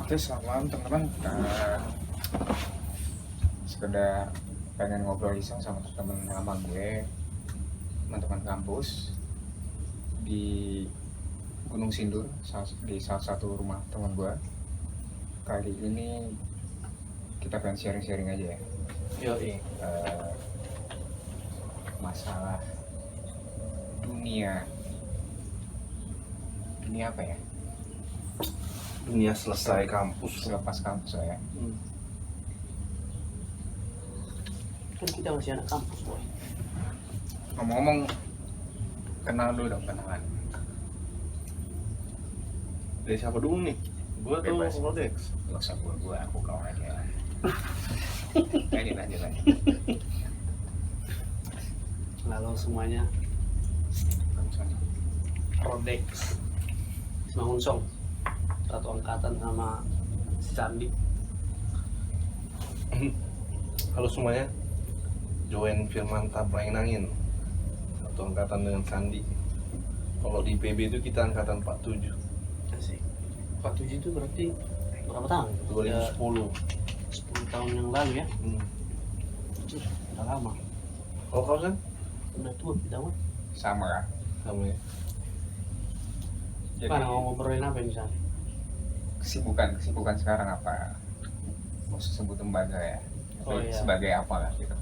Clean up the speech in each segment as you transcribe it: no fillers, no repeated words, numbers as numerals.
Oke, selamat malam teman-teman. Sekedar pengen ngobrol iseng sama teman lama gue, teman-teman kampus di Gunung Sindur, di salah satu rumah teman gue. Kali ini kita pengen sharing-sharing aja ya. Masalah dunia apa ya? Dunia selesai kampus. Selepas kampus ya. Kan kita masih anak kampus, boy. Ngomong-ngomong, kenal dulu dong, kenalan. Dari siapa dulu nih? Gua tuh Bebas. Rodex. Gak usah gue aku kau aja. Lanjut. Halo semuanya, Rodex Mangunsong, satu angkatan sama si Candi. Halo semuanya. Joen Firmanta Prainangin. Satu angkatan dengan Sandi. Kalau di PB itu kita angkatan 47. Asik. 47 itu berarti berapa tahun? 2010. 10 tahun yang lalu ya. Udah lama. Kalau kau kan? Udah tua kita mah. Sama kan? Sama ya. Jadi Mana mau ngobrolin apa misalnya? kesibukan sekarang apa? Mau sebut lembaga ya? Oh, iya. Sebagai apa lah gitu?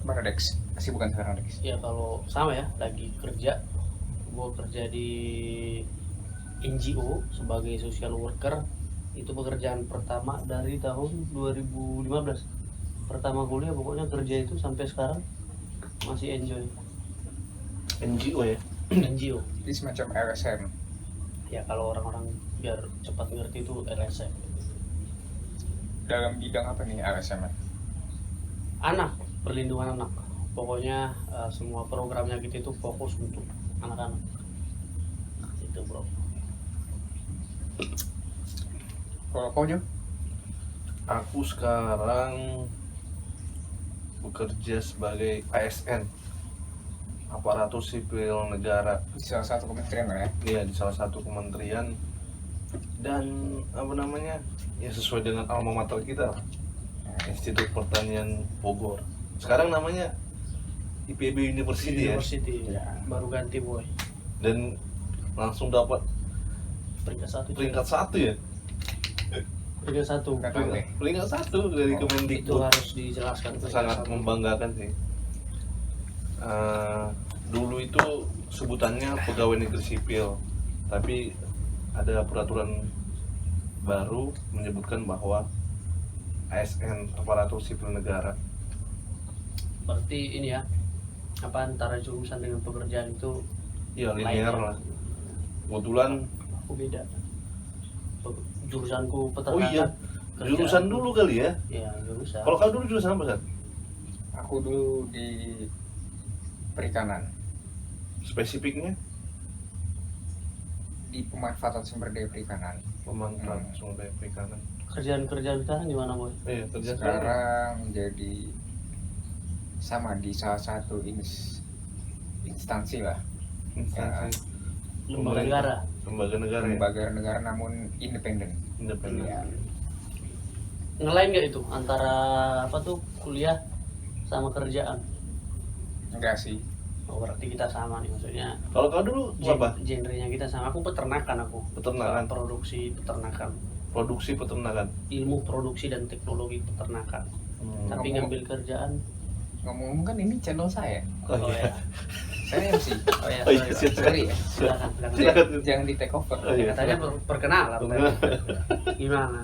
Mana Dex? Kesibukan sekarang Dex? Ya kalau sama ya, lagi kerja. Gue kerja di NGO sebagai social worker. Itu pekerjaan pertama dari tahun 2015. Pertama kuliah pokoknya kerja itu sampai sekarang masih enjoy. NGO ya. NGO. Ini semacam LSM. Ya kalau orang-orang biar cepat ngerti itu LSM. Dalam bidang apa nih LSM? Anak, perlindungan anak. Pokoknya semua programnya kita itu fokus untuk anak-anak. Itu bro. Kalau kau Jo? Aku sekarang bekerja sebagai ASN, aparatur sipil negara. Di salah satu kementerian lah ya? Iya, di salah satu kementerian. Dan apa namanya, ya sesuai dengan alma mater kita, Institut Pertanian Bogor. Sekarang namanya IPB University ya. University. Ya. Baru ganti boy. Dan langsung dapat Peringkat 1. peringkat 1 ya. Peringkat 1. Nggak tahu deh. Peringkat 1 dari Oh, Itu Kemendikbud. harus dijelaskan. Sangat membanggakan sih. Dulu itu sebutannya pegawai negeri sipil, tapi ada peraturan baru menyebutkan bahwa ASN, aparatur sipil negara. Berarti ini ya, apa antara jurusan dengan pekerjaan itu Ya linear lain. lah. Kebetulan, Aku beda. Jurusanku oh peternakan. iya, kerjaan- jurusan dulu kali ya. Ya jurusan. Kalau kau dulu jurusan apa kan? Aku dulu di perikanan, Spesifiknya di pemanfaatan sumber daya perikanan. pemanfaatan sumber daya perikanan. Kerjaan sekarang gimana boy? Iya, kerja Sekarang jadi sama di salah satu instansi lah, instansi Lembaga Pemerintah. negara. lembaga negara ya. lembaga negara namun independen. Independen. Iya. Ngelain nggak itu antara apa tuh kuliah sama kerjaan? Enggak sih, Oh, berarti kita sama nih maksudnya. Kalau kau dulu apa? Genrenya kita sama. Aku peternakan aku. Peternakan. Produksi peternakan. Produksi peternakan. Ilmu produksi dan teknologi peternakan. Tapi ngambil kerjaan. ngomong kan ini channel saya. Oh iya. Saya MC. Oh ya. Oh iya, siap. Sorry ya, Silakan. Silakan. jangan di take over. Oh, iya. Katanya perkenalan. Bener. Gimana?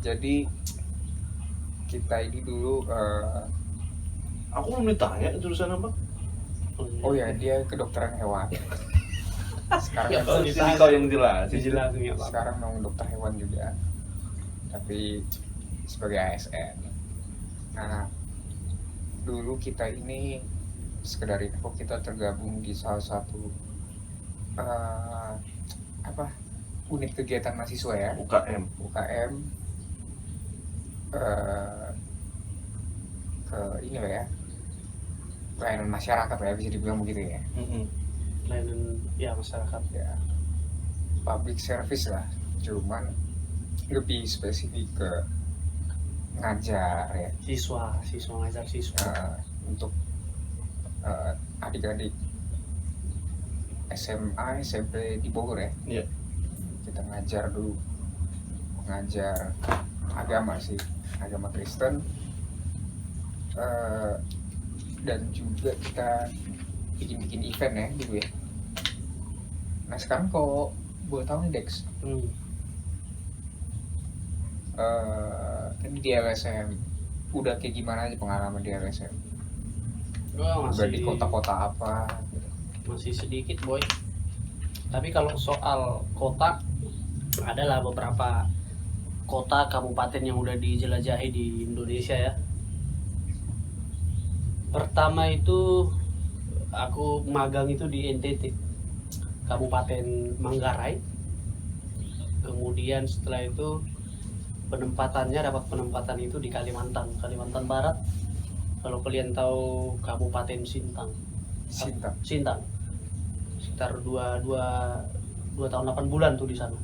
Jadi kita ini dulu Aku belum ditanya jurusan apa. oh ya dia kedokteran hewan. Sekarang Ya, kan- Kalau Jadi ditanya. kau yang jelas. Dijelasin ya Pak. sekarang mau dokter hewan juga, tapi sebagai ASN. Nah, dulu kita ini sekedar info, kita tergabung di salah satu unit kegiatan mahasiswa ya, UKM. UKM, ke ini lah ya, pelayanan masyarakat lah ya, bisa dibilang begitu ya. pelayanan ya masyarakat. ya public service lah, cuman lebih spesifik ke ngajar ya, Siswa ngajar siswa. untuk adik-adik SMA SMP di Bogor ya. Iya. Kita ngajar dulu, ngajar agama sih, agama Kristen. Dan juga kita bikin event ya dulu ya. Nah sekarang kok boleh tahu nih Dex, kan di LSM udah kayak gimana aja pengalaman di LSM? Gua Udah di kota-kota apa gitu? masih sedikit boy. Tapi kalau soal kota, adalah beberapa kota kabupaten yang udah dijelajahi di Indonesia ya. Pertama itu aku magang itu di NTT, Kabupaten Manggarai. Kemudian setelah itu dapat penempatan itu di Kalimantan Barat. Kalau kalian tahu Kabupaten Sintang, sekitar 2 tahun 8 bulan tuh di sana.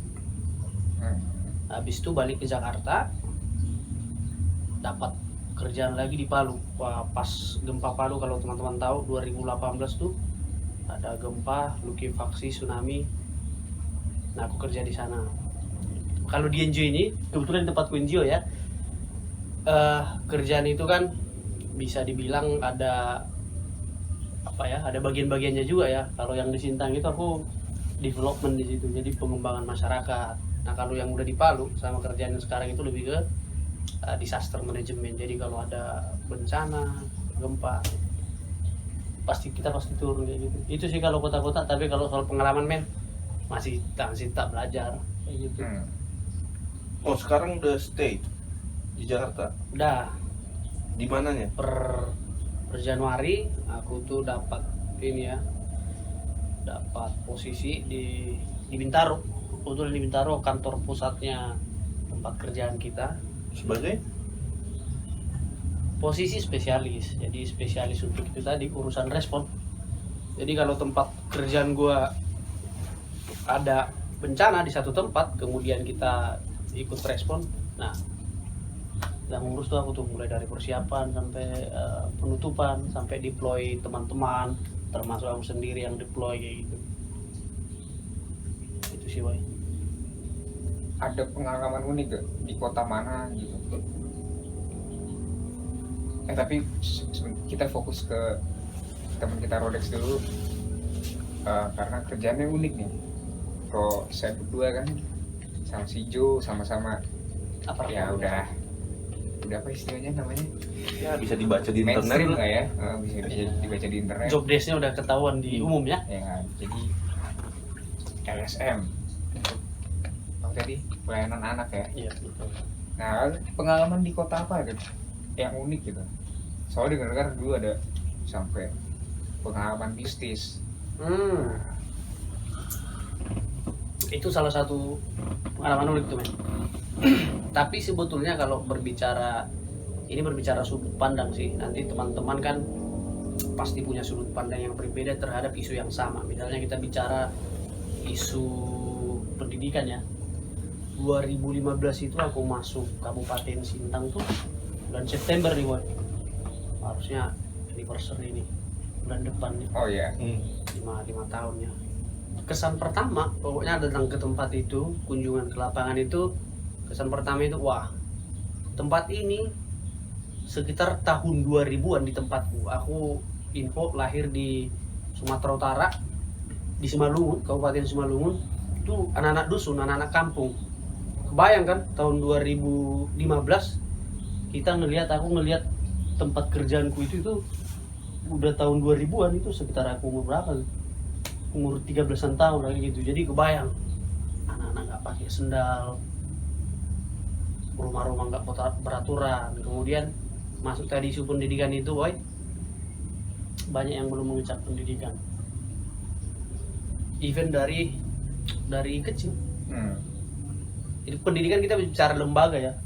Habis itu balik ke Jakarta, dapat kerjaan lagi di Palu. Wah, pas gempa Palu, kalau teman-teman tahu 2018 tuh ada gempa, likuifaksi, tsunami. Nah, aku kerja di sana. Kalau di NGO ini, kebetulan tempatku NGO ya, kerjaan itu kan bisa dibilang ada ada bagian-bagiannya juga ya. Kalau yang di Sintang itu aku development di situ, jadi pengembangan masyarakat. Nah, kalau yang udah di Palu sama kerjaan yang sekarang itu lebih ke disaster management. Jadi kalau ada bencana, gempa, kita pasti turun kayak gitu. Itu sih kalau kota-kota. Tapi kalau soal pengalaman masih tak belajar kayak gitu. Oh, sekarang udah stay di Jakarta. Udah Di mananya? per Januari aku tuh dapat posisi di Bintaro. Kebetulan di Bintaro kantor pusatnya tempat kerjaan kita. Sebagai Posisi spesialis. Jadi spesialis untuk itu tadi, urusan respon. Jadi kalau tempat kerjaan gua ada bencana di satu tempat, kemudian kita ikut respon. Nah, yang ngurus tuh aku tuh mulai dari persiapan sampai penutupan, sampai deploy teman-teman, termasuk aku sendiri yang deploy kayak gitu. Itu sih, Boy. Ada pengalaman unik gak di kota mana gitu? Tapi kita fokus ke teman kita Rodex dulu, karena kerjaannya unik nih. Kalau saya berdua kan sama si Jo sama-sama ya udah apa istilahnya namanya? ya bisa dibaca di Mainstream internet lah ya, bisa dibaca di internet. Job desk-nya udah ketahuan di umum ya. Ya, jadi LSM untuk tadi pelayanan anak ya. Iya, betul. Nah, pengalaman di kota apa gitu yang unik gitu? Soalnya dengar dulu ada sampai pengalaman bisnis. Itu salah satu pengalaman unik tuh, men. Tapi sebetulnya kalau berbicara sudut pandang sih, nanti teman-teman kan pasti punya sudut pandang yang berbeda terhadap isu yang sama. Misalnya kita bicara isu pendidikan ya. 2015 itu aku masuk Kabupaten Sintang tuh bulan September nih, Boy. Harusnya anniversary ini bulan depan nih. Oh iya. 5 tahunnya. Kesan pertama pokoknya datang ke tempat itu, kunjungan ke lapangan itu, kesan pertama itu wah, tempat ini sekitar tahun 2000-an di tempatku. Aku info lahir di Sumatera Utara, di Simalungun, Kabupaten Simalungun. Itu anak-anak dusun, anak-anak kampung. Kebayang kan tahun 2015 aku ngelihat tempat kerjaanku itu udah tahun 2000-an, itu sekitar aku umur berapa? Umur 13-an tahun lagi gitu. Jadi kebayang anak-anak nggak pakai sendal, rumah-rumah nggak beraturan. Kemudian masuk tadi isu pendidikan itu, Boy, banyak yang belum mengejar pendidikan. Even dari kecil. Jadi pendidikan kita bicara lembaga ya,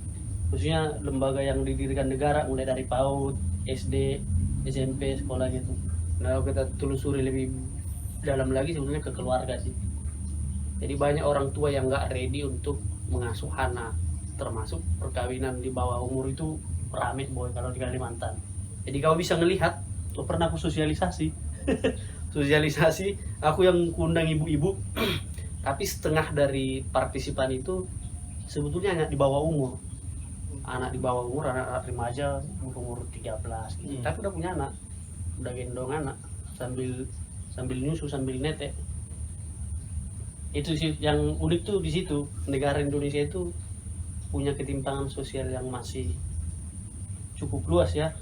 khususnya lembaga yang didirikan negara, mulai dari PAUD, SD, SMP, sekolah gitu. Nah, kalau kita telusuri lebih dalam lagi sebenarnya ke keluarga sih. Jadi banyak orang tua yang nggak ready untuk mengasuh anak, termasuk perkawinan di bawah umur itu rame boy kalau di Kalimantan. Jadi kau bisa ngelihat, pernah aku sosialisasi, sosialisasi, aku yang undang ibu-ibu, tapi setengah dari partisipan itu sebetulnya anak di bawah umur, anak di bawah umur, anak remaja umur 13 gitu. Tapi udah punya anak, udah gendong anak sambil nyusu sambil netek. Itu sih yang unik tuh di situ, negara Indonesia itu punya ketimpangan sosial yang masih cukup luas ya,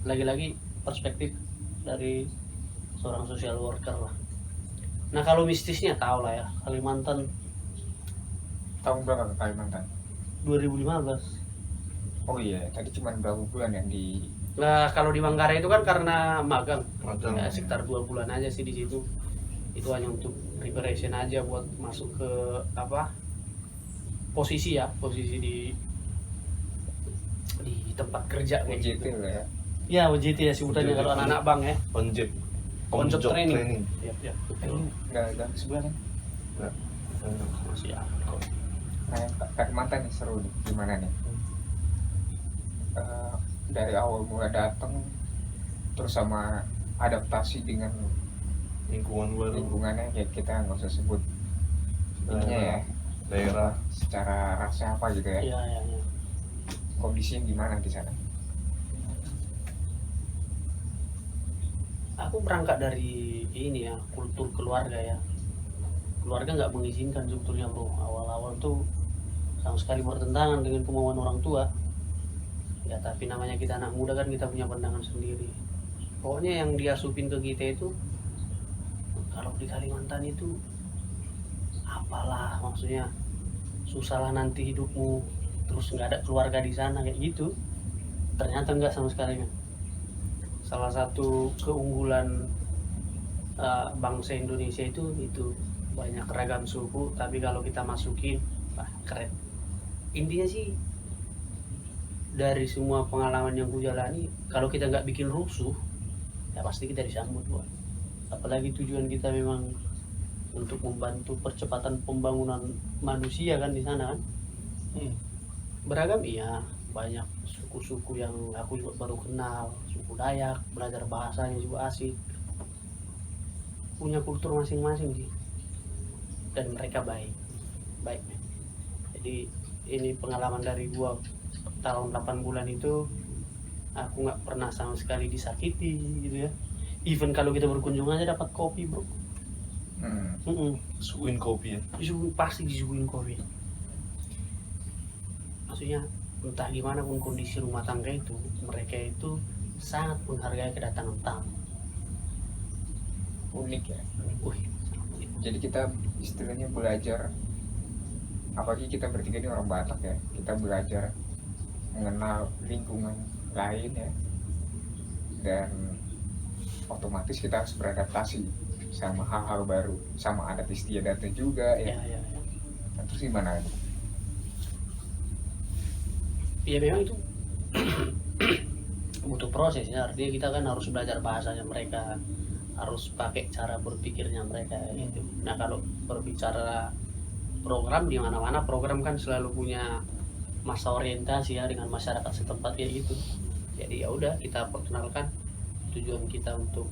lagi-lagi perspektif dari seorang social worker lah. Nah kalau mistisnya tahu lah ya, Kalimantan Tahun berapa ke Kalimantan? 2015. Oh iya, tadi cuma berapa bulan yang di Nah kalau di Manggarai itu kan karena magang, Magang. ya, sekitar 2 bulan aja sih di situ. Itu hanya untuk preparation aja buat masuk ke apa posisi di tempat kerja kayak OJT gitu. lah ya. Ya OJT ya sebutannya kalau anak-anak bang ya. On job training. Yap, betul. Nggak sebulan kan? Nggak. Masih ya. Nah, yang Kalimantan nih seru nih, gimana nih? Dari awal mulai datang, terus sama adaptasi dengan Lingkungan baru. lingkungannya, ya kita nggak usah sebut ininya ya, Daerah. secara rasnya apa gitu ya. Iya. Kondisinya gimana di sana? Aku berangkat dari ini ya, kultur keluarga ya. Keluarga nggak mengizinkan sebetulnya bro. Awal-awal tuh sama sekali bertentangan dengan kemauan orang tua. Ya tapi namanya kita anak muda kan, kita punya pandangan sendiri. Pokoknya yang diasupin ke kita itu, kalau di Kalimantan itu apalah maksudnya, susah lah nanti hidupmu, terus nggak ada keluarga di sana kayak gitu. Ternyata nggak sama sekali kan. Salah satu keunggulan bangsa Indonesia itu banyak ragam suku, tapi kalau kita masukin, keren. Intinya sih dari semua pengalaman yang ku jalani, kalau kita nggak bikin rusuh, ya pasti kita disambut buat. Apalagi tujuan kita memang untuk membantu percepatan pembangunan manusia kan di sana kan. Beragam iya, banyak suku-suku yang aku juga baru kenal, suku Dayak, belajar bahasanya juga asik, punya kultur masing-masing sih, dan mereka baik. Jadi ini pengalaman dari gua tahun 8 bulan itu, aku nggak pernah sama sekali disakiti gitu ya. Even kalau kita berkunjung aja dapat kopi bro. Suguin kopi ya. Pasti disuguhin kopi. Maksudnya entah gimana pun kondisi rumah tangga itu, mereka itu sangat menghargai kedatangan tamu. Unik ya. Wih, Jadi kita istilahnya belajar, apalagi kita bertiga ini orang Batak ya, kita belajar mengenal lingkungan lain ya, dan otomatis kita harus beradaptasi sama hal-hal baru, sama adat istiadatnya juga ya. ya. Nah, terus gimana? Ya memang itu butuh proses ya, artinya kita kan harus belajar bahasanya mereka, harus pakai cara berpikirnya mereka gitu. Nah kalau berbicara program, di mana-mana program kan selalu punya masa orientasi ya dengan masyarakat setempat ya gitu. Jadi ya udah, kita perkenalkan tujuan kita untuk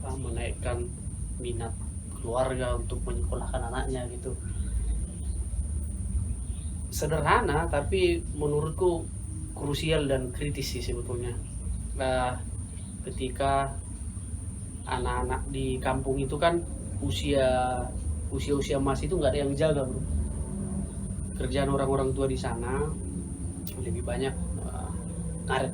menaikkan minat keluarga untuk menyekolahkan anaknya gitu. Sederhana tapi menurutku krusial dan kritis sih sebetulnya. Nah, ketika anak-anak di kampung itu kan usia emas itu nggak ada yang jaga bro. Kerjaan orang-orang tua di sana lebih banyak ngaret.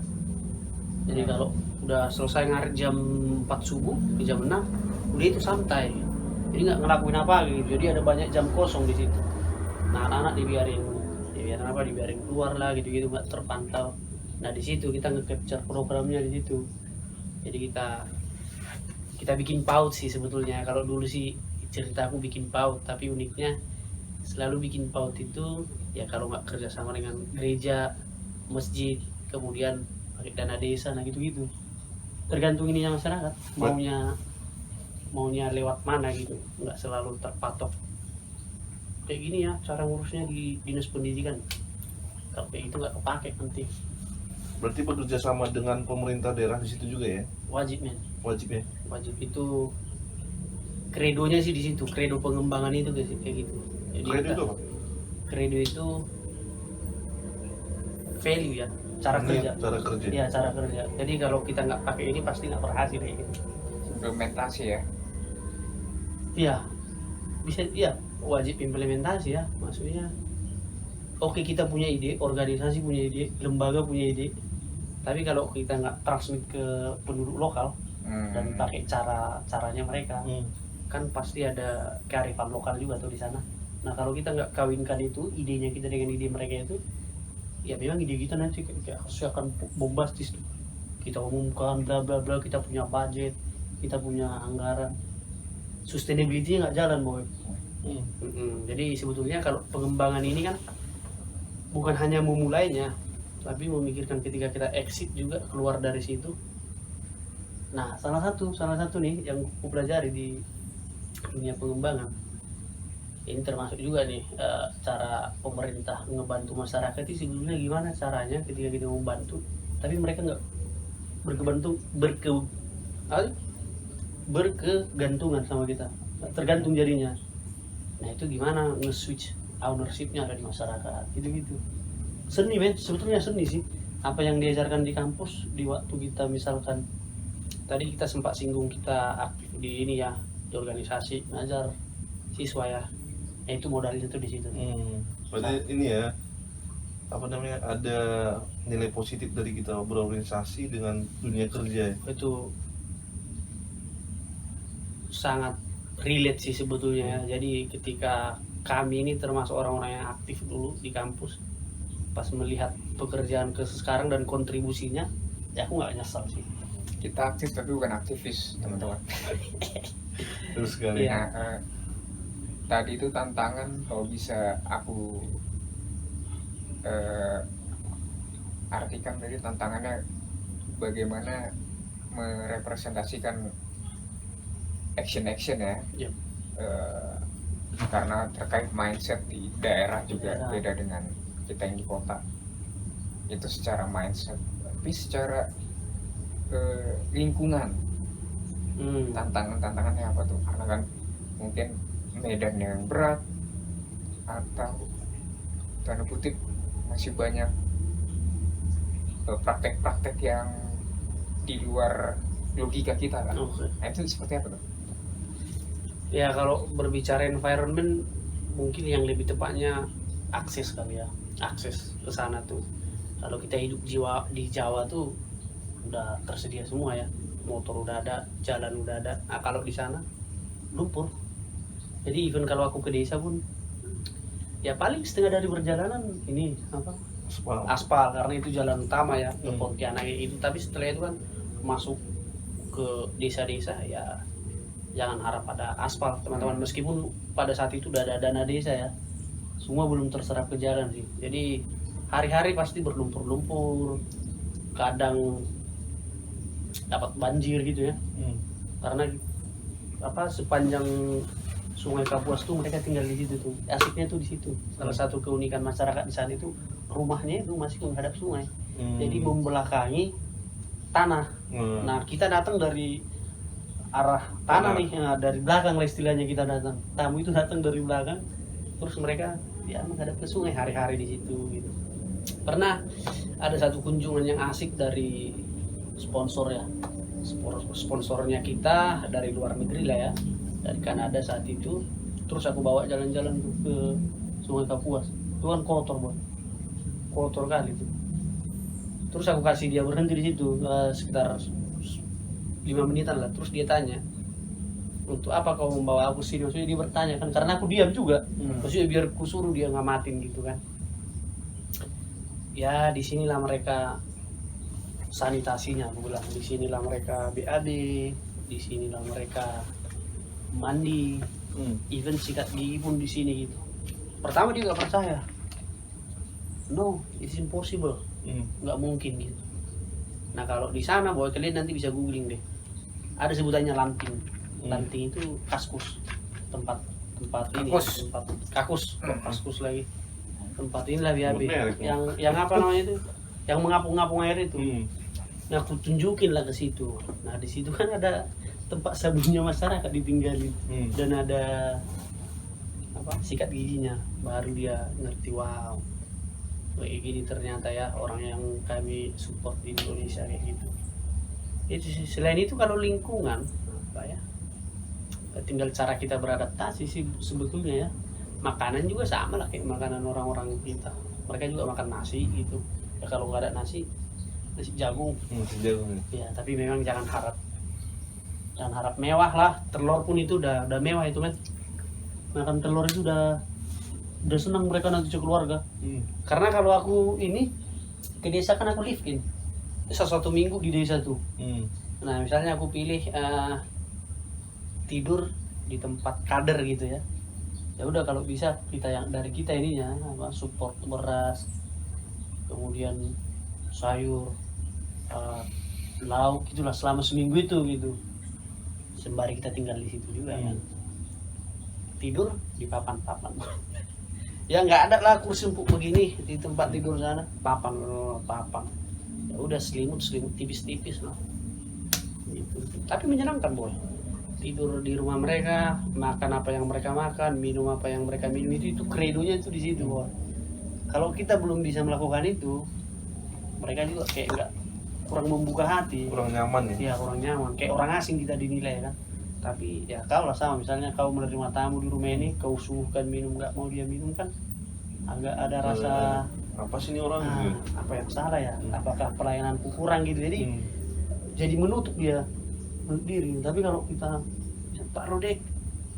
Jadi kalau udah selesai ngaret jam 4 subuh, di jam 6 udah itu santai, jadi nggak ngelakuin apa gitu. Jadi ada banyak jam kosong di situ. Nah anak-anak dibiarin keluar lah gitu, nggak terpantau. Nah di situ kita nge-capture programnya di situ. Jadi kita bikin PAUD sih sebetulnya. Kalau dulu sih cerita aku bikin PAUD, tapi uniknya selalu bikin PAUD itu ya kalau nggak kerja sama dengan gereja, masjid, kemudian pakai dana desa, nah gitu-gitu. Tergantung ininya masyarakat maunya maunya lewat mana gitu, nggak selalu terpatok kayak gini ya cara ngurusnya di dinas pendidikan. Kalau kayak gitu nggak kepake nanti. Berarti bekerja sama dengan pemerintah daerah di situ juga ya? Wajib men, Wajib ya? wajib itu kredonya sih di situ, kredo pengembangan itu kayak gitu. Jadi Kredo itu apa? kredo itu value ya, cara kerja. Cara kerja. Ya cara kerja. Jadi kalau kita nggak pakai ini pasti nggak berhasil kayak gitu. Implementasi ya. Iya, bisa ya wajib implementasi ya. Maksudnya, oke kita punya ide, organisasi punya ide, lembaga punya ide, tapi kalau kita nggak transmit ke penduduk lokal dan pakai caranya mereka, kan pasti ada kearifan lokal juga tuh di sana. Nah kalau kita nggak kawinkan itu idenya kita dengan ide mereka itu, ya memang ide kita nanti kayak akan bombastis tuh. Kita umumkan bla bla bla, kita punya budget, kita punya anggaran, sustainability-nya nggak jalan boy. Jadi sebetulnya kalau pengembangan ini kan bukan hanya memulainya, tapi memikirkan ketika kita exit juga keluar dari situ. Nah salah satu nih yang aku pelajari di dunia pengembangan ini termasuk juga nih cara pemerintah ngebantu masyarakat itu sebetulnya gimana caranya ketika kita membantu tapi mereka nggak berkegantungan sama kita, tergantung jadinya. Nah itu gimana nge-switch ownership-nya ada di masyarakat gitu-gitu. Seni men, sebetulnya seni sih apa yang diajarkan di kampus di waktu kita misalkan tadi kita sempat singgung kita aktif di ini ya di organisasi ngajar siswa ya, itu modalnya tuh di situ. Berarti ini ya apa namanya ada nilai positif dari kita berorganisasi dengan dunia kerja ya? Itu sangat relate sih sebetulnya. Jadi ketika kami ini termasuk orang-orang yang aktif dulu di kampus, pas melihat pekerjaan ke sekarang dan kontribusinya, ya aku nggak nyesal sih. Kita aktif tapi bukan aktivis teman-teman. Terus sekali. Iya. Nah, tadi itu tantangan kalau bisa aku artikan tadi tantangannya bagaimana merepresentasikan action ya. Yep. Karena terkait mindset di daerah juga Daerah. beda dengan kita yang di kota. Itu secara mindset, tapi secara lingkungan tantangannya apa tuh? Karena kan mungkin medan yang berat atau tanda kutip masih banyak praktek-praktek yang di luar logika kita kan. Oke. Nah, itu seperti apa tuh? Ya kalau berbicara environment mungkin yang lebih tepatnya akses kali ya, akses ke sana tuh. Kalau kita hidup di Jawa tuh udah tersedia semua ya, motor udah ada, jalan udah ada. Nah kalau di sana lumpur. Jadi even kalau aku ke desa pun ya paling setengah dari perjalanan ini apa aspal karena itu jalan utama ya ke Pontianak itu. Tapi setelah itu kan masuk ke desa-desa ya jangan harap ada aspal teman-teman, meskipun pada saat itu udah ada dana desa ya, semua belum terserap ke jalan sih. Jadi hari-hari pasti berlumpur-lumpur, kadang dapat banjir gitu ya. Karena apa sepanjang Sungai Kapuas tuh mereka tinggal di situ tuh, asiknya tuh di situ. Salah satu keunikan masyarakat di sana itu rumahnya itu masih menghadap sungai, jadi membelakangi tanah. Nah kita datang dari arah tanah nih, ya, dari belakang lah istilahnya kita datang. Tamu itu datang dari belakang, terus mereka ya menghadap ke sungai hari-hari di situ gitu. Pernah ada satu kunjungan yang asik dari sponsor ya, sponsornya kita dari luar negeri lah ya, dari Kanada saat itu. Terus aku bawa jalan-jalan ke Sungai Kapuas, itu kan kotor kali itu. Terus aku kasih dia berhenti di situ sekitar 5 menitan lah. Terus dia tanya, untuk apa kau membawa aku sini? Maksudnya dia bertanya kan, karena aku diam juga. Maksudnya biar ku suruh dia ngamatin gitu kan. Ya disinilah mereka sanitasinya, aku bilang. Disinilah mereka BAB, disinilah mereka mandi, even sikat gigi pun di sini gitu. Pertama dia nggak percaya, no, it's impossible, nggak mungkin gitu. Nah kalau di sana boy, kalian nanti bisa googling deh, ada sebutannya lamping. Lanting itu kaskus, tempat Kakus. tempat kakus, kaskus lagi. Tempat inilah BAB. Merek, Yang apa namanya itu? Yang mengapung-ngapung air itu. Nah, aku tunjukin lah ke situ. Nah, di situ kan ada tempat sabunnya masyarakat ditinggalin dan ada sikat giginya. Baru dia ngerti, wow, kayak gini ternyata ya orang yang kami support di Indonesia kayak gitu. Itu sih. Selain itu kalau lingkungan apa ya, tinggal cara kita beradaptasi sih sebetulnya ya. Makanan juga sama lah kayak makanan orang-orang kita. Mereka juga makan nasi gitu ya. Kalau nggak ada nasi jagung. Ya, tapi memang jangan harap mewah lah. Telur pun itu udah mewah itu, men. Makan telur itu udah senang mereka nanti keluarga. Karena kalau aku ini ke desa kan aku live in satu minggu di desa tuh. Nah, misalnya aku pilih tidur di tempat kader gitu ya. Ya udah, kalau bisa kita yang dari kita ininya support beras, kemudian sayur, lauk itulah selama seminggu itu gitu. Sembari kita tinggal di situ juga kan. Tidur di papan-papan. Ya nggak ada lah kursi empuk begini di tempat tidur sana, papan. Ya udah selimut tipis-tipis lah. Gitu. Tapi menyenangkan, boy. Tidur di rumah mereka, makan apa yang mereka makan, minum apa yang mereka minum, itu kredonya itu di situ, boy. Kalau kita belum bisa melakukan itu, mereka juga kayak nggak, kurang membuka hati, kurang nyaman ya. Iya, kurang nyaman, kayak orang asing kita dinilai kan. Tapi ya kau lah sama, misalnya kau menerima tamu di rumah ini, kau suruhkan minum, nggak mau dia minum kan agak ada rasa apa sih ini orang apa yang salah ya, apakah pelayananku kurang gitu. Jadi menutup diri. Tapi kalau kita, Pak Rodek,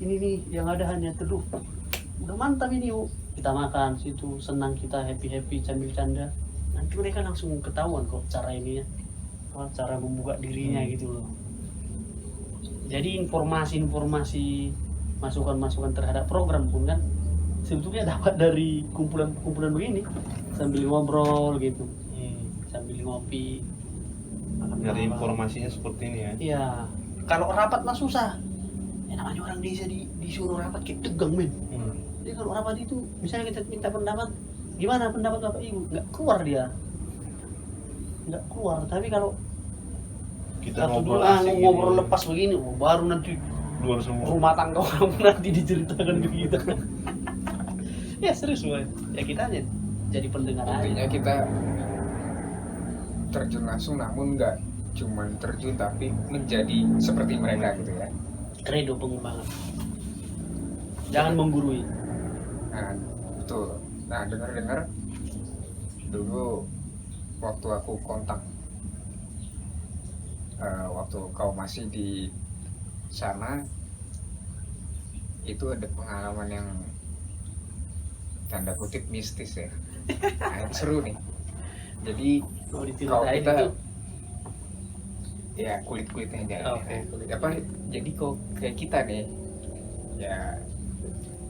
ini nih yang ada hanya teduh, udah mantap ini yuk, kita makan situ, senang kita, happy sambil canda, nanti mereka langsung ketahuan kok cara ini ya, cara membuka dirinya gitu loh. Jadi informasi masukan terhadap program pun kan sebetulnya dapat dari kumpulan begini, sambil ngobrol gitu, sambil ngopi. Dari informasinya seperti ini ya. Iya, kalau rapat mah susah. Ya namanya orang desa disuruh rapat kayak tegang, men. Jadi kalau rapat itu, misalnya kita minta pendapat, gimana pendapat Bapak Ibu? Nggak keluar dia. Nggak keluar. Tapi kalau Kita ngobrol lepas begini, baru nanti luar semua. rumah tangga orang nanti diceritakan ke kita. Ya serius, boy. Ya kita aja jadi pendengar aja. Intinya kita terjun langsung, namun nggak cuman terjun tapi menjadi seperti mereka gitu ya. Kredo pengembangan. Jangan menggurui. Nah, betul. Nah, dengar dulu waktu aku kontak, waktu kau masih di sana, itu ada pengalaman yang tanda kutip mistis ya. Nah, itu seru nih. Jadi Mau kalau diceritain kita itu. ya kulit-kulitnya aja. Oke, kulit. Apa? Jadi kok kayak kita nih, ya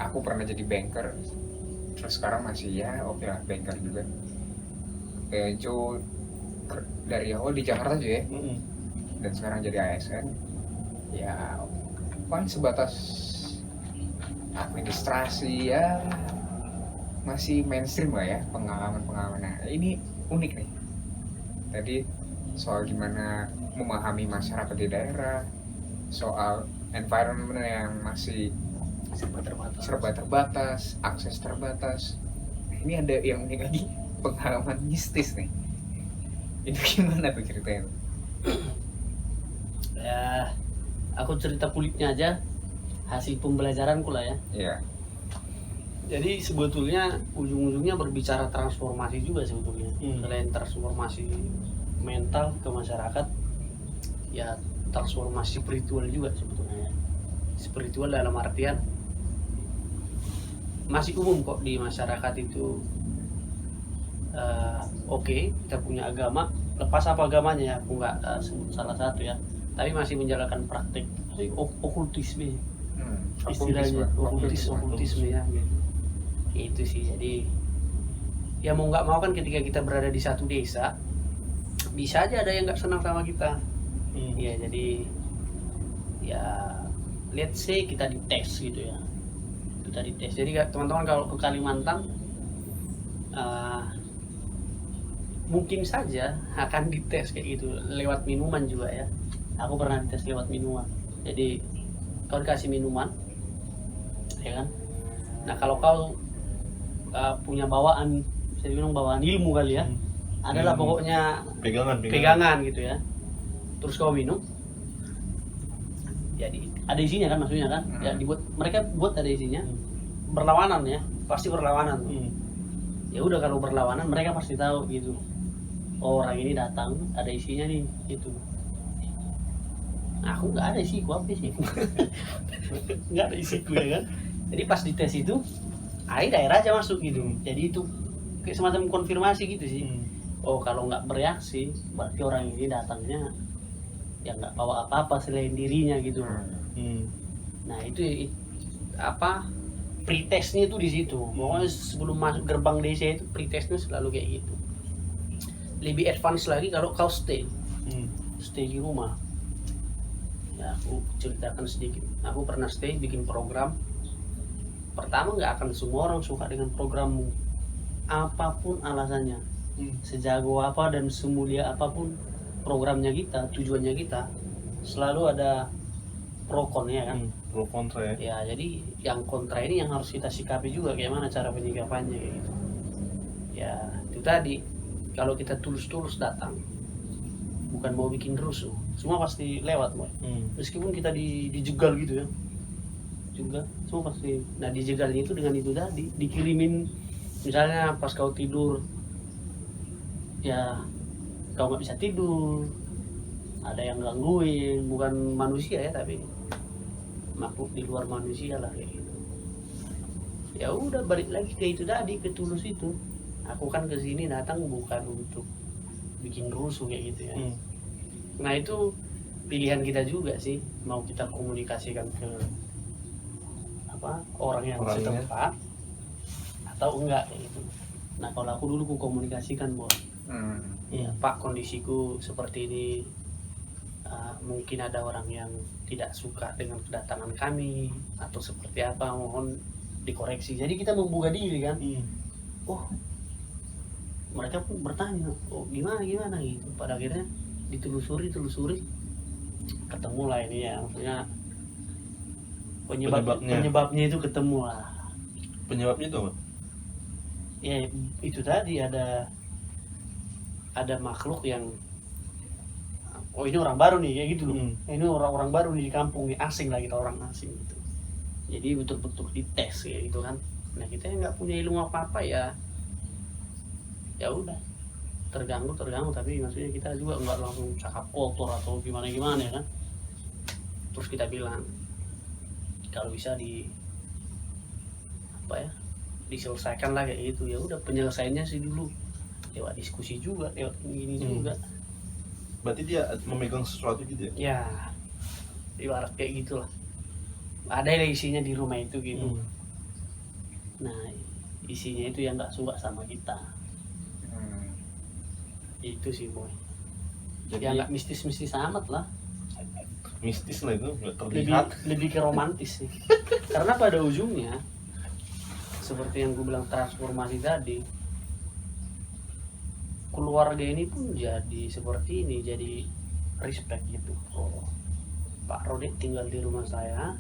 aku pernah jadi banker, terus sekarang masih ya oke lah banker juga. Joe dari awal di Jakarta aja ya, dan sekarang jadi ASN. Ya kan sebatas administrasi ya, masih mainstream lah ya pengalaman-pengalamannya. Ini unik nih. Tadi soal gimana memahami masyarakat di daerah, soal environment yang masih serba terbatas, akses terbatas. Ini ada yang unik lagi, pengalaman mistis nih. Itu gimana tuh ceritanya? Ya, aku cerita kulitnya aja, hasil pembelajaranku lah ya. Iya. Jadi sebetulnya ujung-ujungnya berbicara transformasi juga sebetulnya. Selain transformasi mental ke masyarakat, ya transformasi spiritual juga sebetulnya. Spiritual dalam artian masih umum kok di masyarakat itu. Oke, kita punya agama, lepas apa agamanya ya, aku nggak sebut salah satu ya, tapi masih menjalankan praktik okultisme, istilahnya okultisme ya gitu. Itu sih. Jadi ya mau nggak mau kan ketika kita berada di satu desa, bisa aja ada yang nggak senang sama kita. Ya jadi ya let's say kita dites gitu ya, kita dites. Jadi teman-teman kalau ke Kalimantan mungkin saja akan dites kayak gitu lewat minuman juga ya. Aku pernah dites lewat minuman. Jadi kau dikasih minuman, ya kan? Nah kalau kau punya bawaan, bisa dibilang bawaan ilmu kali ya, adalah pokoknya pegangan gitu ya. Terus kau minum, jadi ada isinya kan, maksudnya kan? Ya dibuat, mereka buat ada isinya, berlawanan ya, pasti berlawanan. Ya udah kalau berlawanan mereka pasti tahu gitu. Oh, orang ini datang ada isinya nih gitu. Nah, aku nggak ada isiku, apa sih? Nggak ada isiku ya kan. Jadi pas dites itu, daerah aja masuk gitu. Jadi itu kayak semacam konfirmasi gitu sih. Oh, kalau nggak bereaksi, berarti orang ini datangnya ya nggak bawa apa-apa selain dirinya gitu. Nah itu apa? Pretestnya itu di situ. Pokoknya sebelum masuk gerbang desa itu pretestnya selalu kayak gitu. Lebih advance lagi kalau kau stay di rumah. Ya aku ceritakan sedikit. Aku pernah stay bikin program. Pertama nggak akan semua orang suka dengan programmu, apapun alasannya, sejago apa dan semulia apapun programnya kita, tujuannya kita, selalu ada pro kon ya kan. Pro kontra ya. Ya jadi yang kontra ini yang harus kita sikapi juga, kayak mana cara penyikapannya kayak gitu. Ya itu tadi. Kalau kita tulus-tulus datang, bukan mau bikin rusuh, semua pasti lewat, boy. Meskipun kita dijegal gitu ya, juga semua pasti. Nah dijegalnya itu dengan itu tadi, dikirimin misalnya pas kau tidur, ya kau nggak bisa tidur, ada yang gangguin, bukan manusia ya tapi makhluk di luar manusia lah kayak gitu. Ya udah balik lagi ke itu tadi, ke tulus itu. Aku kan kesini datang bukan untuk bikin rusuh kayak gitu ya. Nah itu pilihan kita juga sih, mau kita komunikasikan ke orang yang setempat atau enggak kayak gitu. Nah kalau aku dulu ku komunikasikan, Boy. Ya Pak, kondisiku seperti ini, mungkin ada orang yang tidak suka dengan kedatangan kami atau seperti apa, mohon dikoreksi. Jadi kita membuka diri kan. Oh, mereka pun bertanya, oh gimana gitu. Pada akhirnya ditelusuri, ketemu lah ini ya, maksudnya penyebabnya itu ketemu lah. Penyebabnya itu apa? Ya itu tadi ada makhluk yang, oh ini orang baru nih kayak gitu loh. Ini orang baru nih di kampung nih, asing lah, kita orang asing gitu. Jadi betul-betul dites kayak gitu kan. Nah kita yang nggak punya ilmu apa-apa ya udah terganggu, tapi maksudnya kita juga nggak langsung cakap kotor atau gimana ya kan. Terus kita bilang kalau bisa diselesaikan lah kayak gitu. Ya udah, penyelesaiannya sih dulu lewat diskusi juga, lewat ini juga. Berarti dia memegang sesuatu gitu ya? Ya ibarat kayak gitulah, ada isinya di rumah itu gitu. Nah isinya itu yang nggak suka sama kita. Itu sih, Boy. Jadi, ya nggak mistis amat lah. Mistis lah itu, nggak terlihat. Lebih ke romantis sih. Karena pada ujungnya seperti yang gue bilang transformasi tadi, keluarga ini pun jadi seperti ini, jadi respect gitu. Oh, Pak Rode tinggal di rumah saya,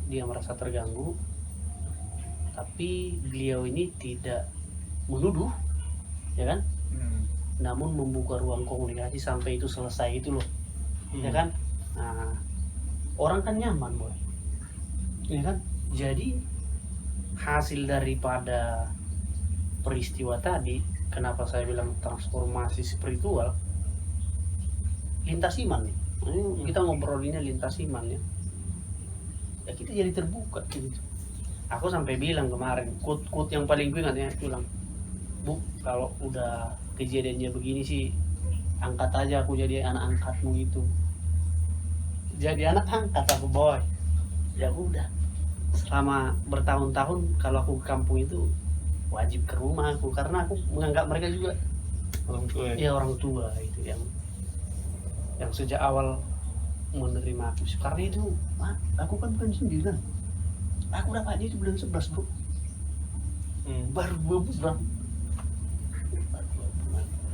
dia merasa terganggu, tapi beliau ini tidak menuduh, ya kan? Namun membuka ruang komunikasi sampai itu selesai itu loh, ya kan? Nah, orang kan nyaman, Boy, ya kan? Jadi hasil daripada peristiwa tadi, kenapa saya bilang transformasi spiritual, lintas iman nih. Ini kita ngobrolinnya lintas iman ya. Ya kita jadi terbuka gitu. Aku sampai bilang kemarin, quote yang paling gue ingat ya, bilang, Bu, kalau udah kejadiannya begini sih, angkat aja aku jadi anak angkatmu gitu. Jadi anak angkat aku, Boy. Ya udah, selama bertahun-tahun kalau aku ke kampung itu wajib ke rumah aku, karena aku menganggap mereka juga orang tua ya orang tua itu yang sejak awal menerima aku karena itu aku kan bulan 9, aku dapatnya itu bulan 11 bro, baru 2 bulan,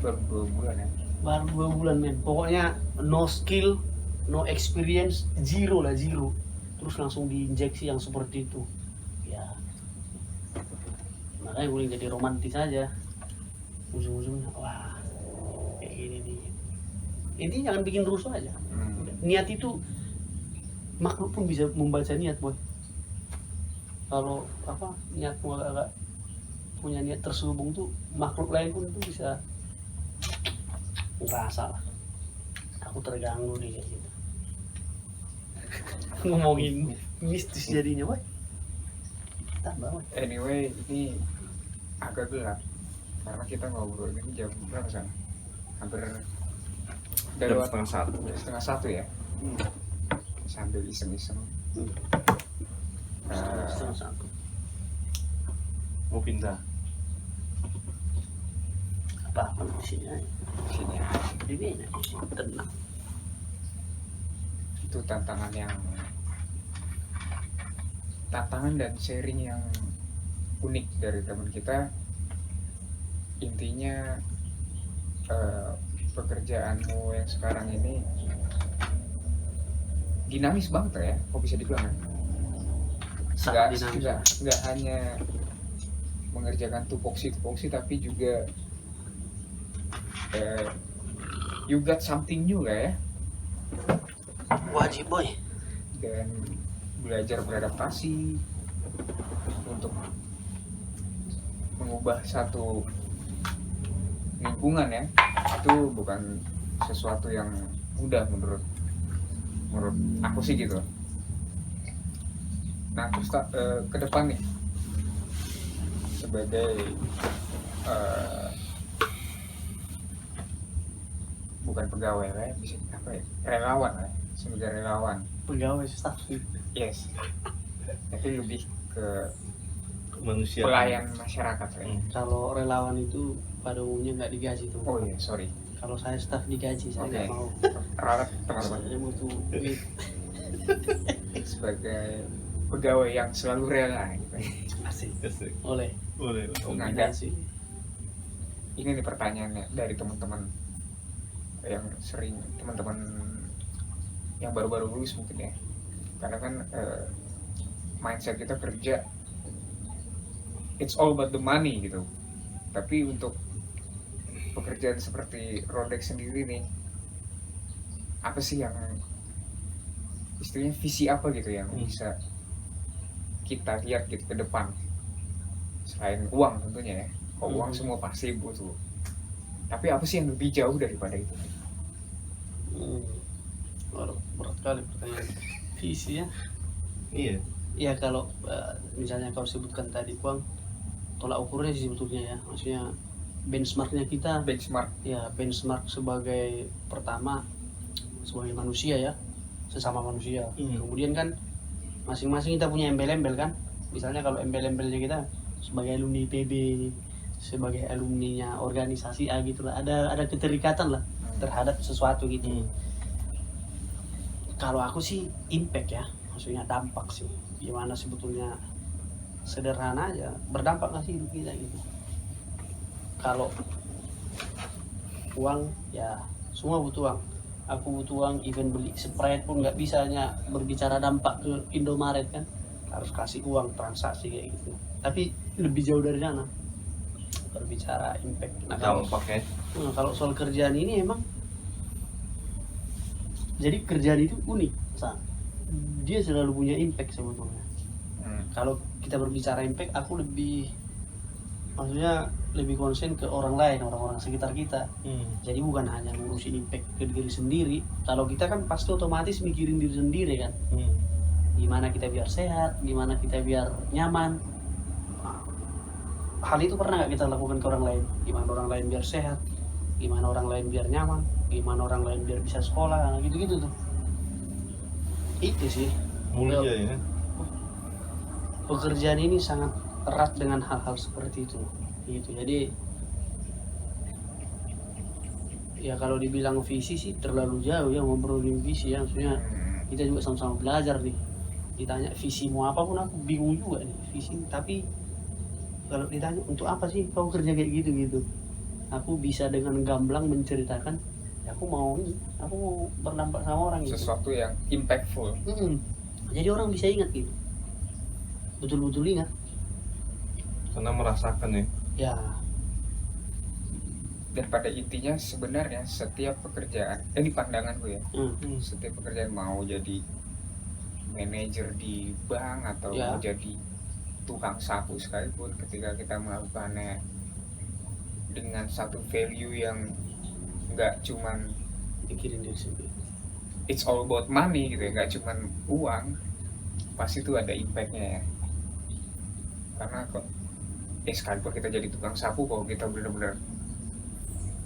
Baru 2 bulan ya. baru 2 bulan men, pokoknya no skill, no experience, zero, terus langsung diinjeksi yang seperti itu ya. Makanya gue jadi romantis aja, ujung-ujungnya wah kayak gini nih. Intinya jangan bikin rusuh aja. Niat itu makhluk pun bisa membaca niat boy. Kalau niatmu agak punya niat terselubung tuh, makhluk lain pun tuh bisa ngerasa lah. Aku terganggu nih kayak gitu. Ngomongin mistis jadinya boy. Tambah boy. Anyway, ini agak gelap karena kita ngobrol ini jam berapa sana? Hampir Jam setengah 1. setengah 1 ya. Sambil iseng-iseng. Setengah 1. Mau pindah. Apa di sini aja. Sini ya. Ini enak, tenang. Itu tantangan dan sharing yang unik dari teman kita. Intinya pekerjaanmu yang sekarang ini dinamis banget ya, kok bisa dibilang ya? Sangat dinamis. Nggak hanya mengerjakan tupoksi tapi juga you got something new ya, Wajib boy. dan belajar beradaptasi untuk mengubah satu lingkungan ya, itu bukan sesuatu yang mudah menurut aku sih gitu. Nah terus ke depan nih sebagai bukan pegawai lah ya, bisa apa ya, relawan lah ya. Sebagai relawan, Pegawai staff sih. yes, tapi lebih ke Manusia. pelayan masyarakat lah ya. Kalau relawan itu pada umumnya nggak digaji tuh. Oh iya, sorry. Kalau saya staff digaji, saya nggak Oke. mau. Ralat teman-teman, Saya butuh duit. sebagai pegawai yang selalu rela gitu. Asik. Asik. Oleh. Boleh. Kombinasi. Ini nih pertanyaannya dari teman-teman yang sering, teman-teman yang baru-baru lulus mungkin ya, karena kan mindset kita kerja it's all about the money gitu. Tapi untuk pekerjaan seperti Rodex sendiri nih, apa sih yang istilahnya visi apa gitu yang bisa kita lihat gitu ke depan selain uang tentunya ya. Kalau uang semua pasti butuh, tapi apa sih yang lebih jauh daripada itu? Berat kali pertanyaan. Visi ya. Iya. Ya kalau misalnya kau sebutkan tadi uang, tolak ukurnya sih sebetulnya ya. Maksudnya benchmarknya kita. Benchmark. Ya benchmark sebagai pertama sebagai manusia ya, sesama manusia. Kemudian kan masing-masing kita punya embel-embel kan. Misalnya kalau embel-embelnya kita sebagai alumni PB, sebagai alumninya organisasi A gitu lah, ada keterikatan lah terhadap sesuatu gitu. Kalau aku sih impact ya, maksudnya dampak sih. Gimana sebetulnya sederhana aja, berdampak nggak sih hidup kita gitu. Kalau uang ya semua butuh uang. Aku butuh uang, even beli Sprite pun nggak bisa hanya berbicara dampak ke Indomaret kan, harus kasih uang transaksi kayak gitu. Tapi lebih jauh dari sana berbicara impact. Nah, Dampak ya. kalau soal kerjaan ini emang, jadi kerjaan itu unik, dia selalu punya impact sebetulnya. Kalau kita berbicara impact, aku maksudnya lebih konsen ke orang lain, orang-orang sekitar kita. Jadi bukan hanya ngurusin impact ke diri sendiri. Kalau kita kan pasti otomatis mikirin diri sendiri kan. Gimana kita biar sehat, gimana kita biar nyaman. Hal itu pernah nggak kita lakukan ke orang lain? Gimana orang lain biar sehat, gimana orang lain biar nyaman, gimana orang lain biar bisa sekolah, gitu-gitu tuh. Itu sih. Mulia ya. Pekerjaan ini sangat erat dengan hal-hal seperti itu. Gitu. Jadi ya kalau dibilang visi sih terlalu jauh ya ngobrolin visi ya, maksudnya kita juga sama-sama belajar nih. Ditanya visi mau apa pun aku bingung juga nih visi, tapi kalau ditanya untuk apa sih kau kerja kayak gitu, aku bisa dengan gamblang menceritakan ya aku mau berdampak sama orang gitu. Sesuatu yang impactful. Jadi orang bisa ingat gitu, betul-betul ingat karena merasakan ya. ya. Dan pada intinya sebenarnya setiap pekerjaan, di pandanganku ya, setiap pekerjaan mau jadi manajer di bank atau Ya. mau jadi tukang sapu sekalipun, ketika kita melakukannya dengan satu value yang nggak cuman Pikirin diri sendiri. it's all about money gitu ya, nggak cuman uang, pasti itu ada impactnya ya. Karena kok sekalipun kita jadi tukang sapu, kalau kita benar-benar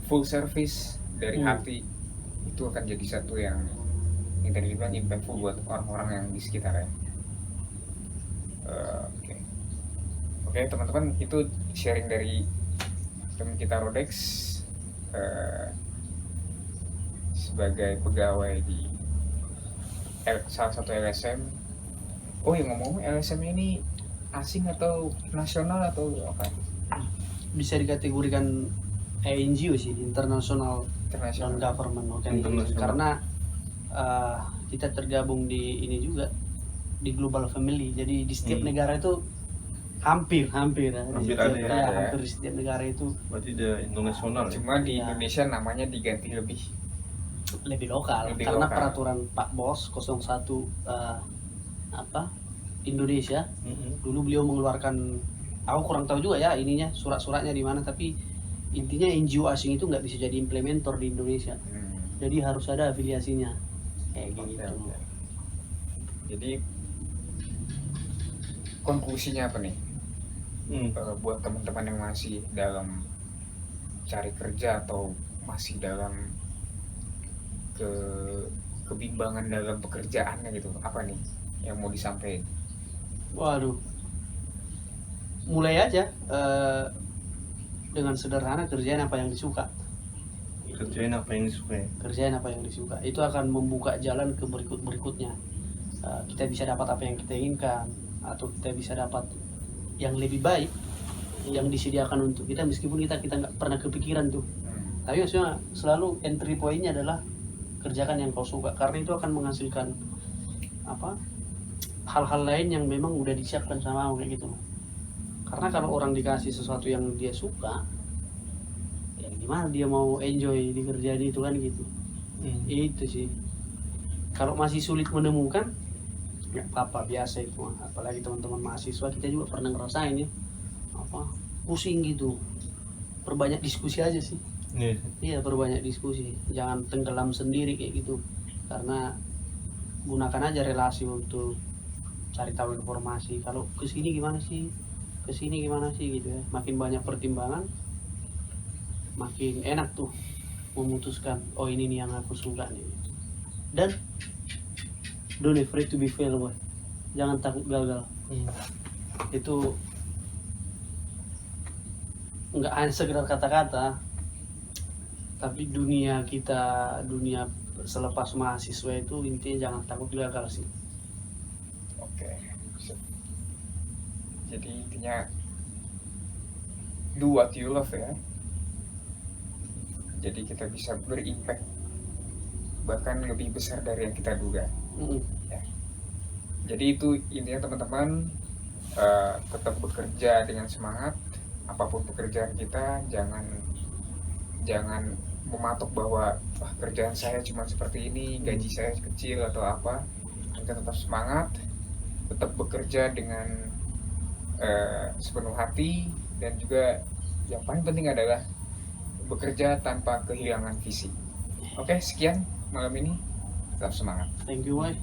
full service dari hati, itu akan jadi satu yang tadi bilang impactful buat orang-orang yang di sekitarnya. Oke, teman-teman, itu sharing dari teman kita Rodex sebagai pegawai di salah satu LSM. Oh ya, ngomong LSM ini asing atau nasional atau apa? Bisa dikategorikan NGO sih, international Internasional. non-government organization, International. karena kita tergabung di ini juga di global family. Jadi di setiap negara itu hampir ya, Hampir di ada setiap, ya. hampir di setiap negara itu Berarti dia internasional ya. Cuma di Ya. Indonesia namanya diganti lebih lebih lokal, Lebih karena lokal. peraturan Pak Bos 01 Indonesia. Dulu beliau mengeluarkan, aku kurang tahu juga ya ininya surat-suratnya di mana, tapi intinya NGO asing itu nggak bisa jadi implementer di Indonesia. Jadi harus ada afiliasinya kayak Oke, gitu. oke. Jadi konklusinya apa nih? Buat teman-teman yang masih dalam cari kerja atau masih dalam kebimbangan dalam pekerjaannya gitu, apa nih yang mau disampaikan? Waduh, mulai aja dengan sederhana, kerjain apa yang disuka. Kerjain apa yang disukai. Kerjain apa yang disuka, itu akan membuka jalan ke berikutnya. Kita bisa dapat apa yang kita inginkan, atau kita bisa dapat yang lebih baik yang disediakan untuk kita, meskipun kita nggak pernah kepikiran tuh. Tapi maksudnya selalu entry point-nya adalah kerjakan yang kau suka, karena itu akan menghasilkan hal-hal lain yang memang udah disiapkan sama kayak gitu. Karena kalau orang dikasih sesuatu yang dia suka, ya gimana dia mau enjoy di kerjaan itu kan gitu. Itu sih. Kalau masih sulit menemukan, nggak apa-apa, biasa itu. Apalagi teman-teman mahasiswa, kita juga pernah ngerasain ya, pusing gitu. Perbanyak diskusi aja sih. Iya, perbanyak diskusi. Jangan tenggelam sendiri kayak gitu. Karena gunakan aja relasi untuk cari tahu informasi. Kalau kesini gimana sih, kesini gimana sih gitu ya. Makin banyak pertimbangan, makin enak tuh memutuskan. Oh ini nih yang aku suka nih. Dan don't afraid to be fail, boy. Jangan takut gagal. Itu nggak hanya sekedar kata-kata, tapi dunia kita, dunia selepas mahasiswa itu intinya jangan takut gagal sih. Oke. Jadi intinya do what you love ya. Jadi kita bisa berimpact bahkan lebih besar dari yang kita duga. Ya. Jadi itu intinya teman-teman, tetap bekerja dengan semangat. Apapun pekerjaan kita, jangan mematok bahwa kerjaan saya cuma seperti ini, gaji saya kecil atau apa. Kita tetap semangat, tetap bekerja dengan sepenuh hati, dan juga yang paling penting adalah bekerja tanpa kehilangan visi. Oke, sekian malam ini, tetap semangat. Thank you, boy.